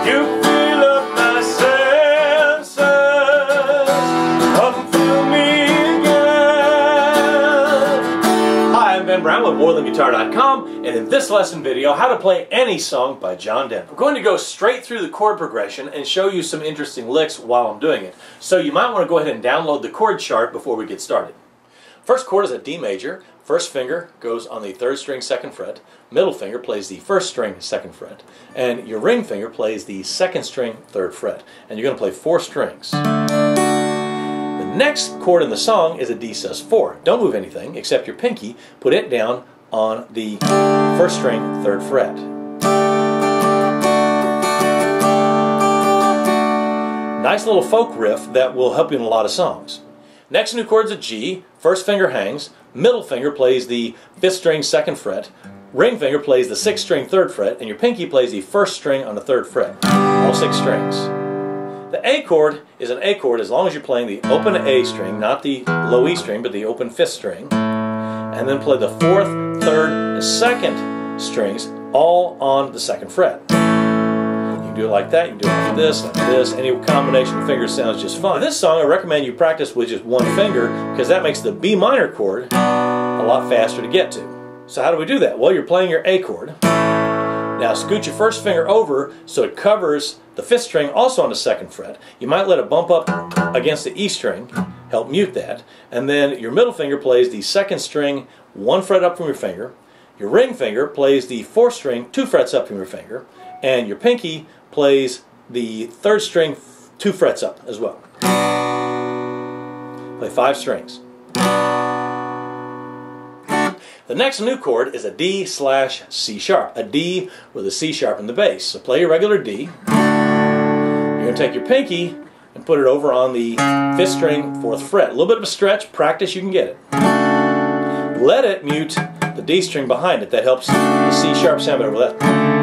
You fill up my senses, come fill me again. Hi, I'm Ben Brown with MoreThanGuitar.com, and in this lesson video, how to play any song by John Denver. I'm going to go straight through the chord progression and show you some interesting licks while I'm doing it. So you might want to go ahead and download the chord chart before we get started. First chord is a D major. First finger goes on the 3rd string 2nd fret. Middle finger plays the 1st string 2nd fret. And your ring finger plays the 2nd string 3rd fret. And you're going to play 4 strings. The next chord in the song is a D sus4. Don't move anything except your pinky. Put it down on the 1st string 3rd fret. Nice little folk riff that will help you in a lot of songs. Next new chord is a G. First finger hangs. Middle finger plays the 5th string 2nd fret. Ring finger plays the 6th string 3rd fret. And your pinky plays the 1st string on the 3rd fret. All 6 strings. The A chord is an A chord as long as you're playing the open A string, not the low E string, but the open 5th string. And then play the 4th, 3rd, and 2nd strings all on the 2nd fret. You can do it like that, you can do it like this, any combination of fingers sounds just fine. For this song, I recommend you practice with just one finger because that makes the B minor chord a lot faster to get to. So how do we do that? Well, you're playing your A chord. Now scoot your first finger over so it covers the 5th string also on the 2nd fret. You might let it bump up against the E string, help mute that, and then your middle finger plays the 2nd string 1 fret up from your finger. Your ring finger plays the 4th string 2 frets up from your finger, and your pinky plays the 3rd string 2 frets up as well. Play 5 strings. The next new chord is a D/C sharp, a D with a C sharp in the bass. So play your regular D. You're going to take your pinky and put it over on the 5th string 4th fret. A little bit of a stretch, practice, you can get it. Let it mute the D string behind it. That helps the C sharp sound better. That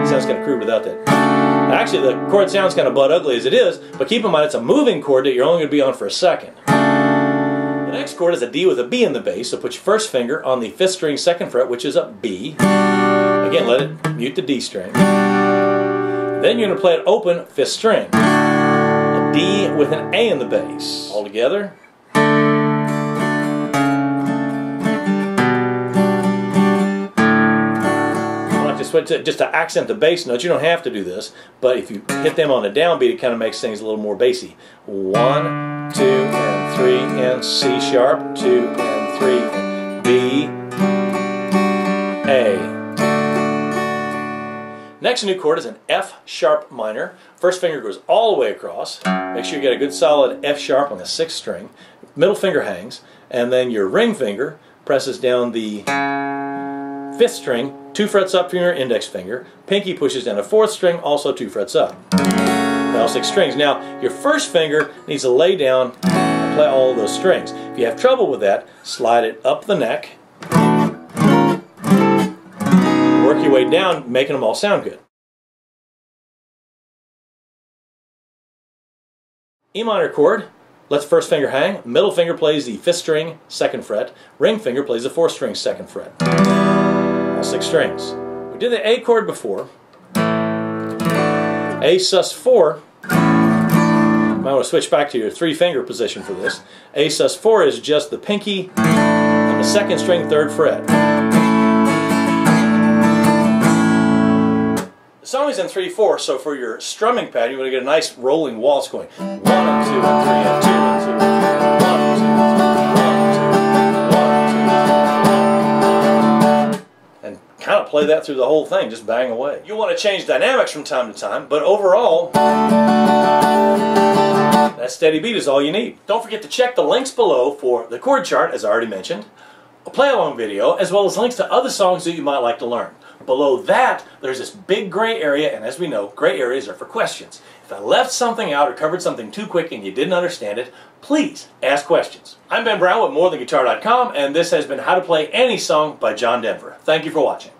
sounds kind of crude without that. Actually, the chord sounds kind of butt ugly as it is, but keep in mind it's a moving chord that you're only going to be on for a second. The next chord is a D with a B in the bass, so put your first finger on the 5th string 2nd fret, which is a B. Again, let it mute the D string. Then you're going to play an open 5th string. A D with an A in the bass. All together. Just to accent the bass notes, you don't have to do this, but if you hit them on the downbeat, it kind of makes things a little more bassy. 1, 2, and 3, and C sharp, 2, and 3, and B, A. Next new chord is an F sharp minor. First finger goes all the way across. Make sure you get a good solid F sharp on the 6th string. Middle finger hangs, and then your ring finger presses down the 5th string, 2 frets up from your index finger. Pinky pushes down a 4th string, also 2 frets up. Play all 6 strings. Now, your first finger needs to lay down and play all of those strings. If you have trouble with that, slide it up the neck. Work your way down, making them all sound good. E minor chord. Let the first finger hang. Middle finger plays the 5th string, 2nd fret. Ring finger plays the 4th string, 2nd fret. All 6 strings. We did the A chord before. A sus4. You might want to switch back to your 3-finger position for this. A sus4 is just the pinky on the 2nd string, 3rd fret. The song is in 3/4, so for your strumming pad, you want to get a nice rolling waltz going. 1 and 2 and 3 and 2 and 2 and 3. 1, 2, 1, 2, 1, 2. And kind of play that through the whole thing, just bang away. You want to change dynamics from time to time, but overall, that steady beat is all you need. Don't forget to check the links below for the chord chart, as I already mentioned, a play-along video, as well as links to other songs that you might like to learn. Below that, there's this big gray area, and as we know, gray areas are for questions. If I left something out or covered something too quick and you didn't understand it, please ask questions. I'm Ben Brown with MoreThanGuitar.com, and this has been How to Play Any Song by John Denver. Thank you for watching.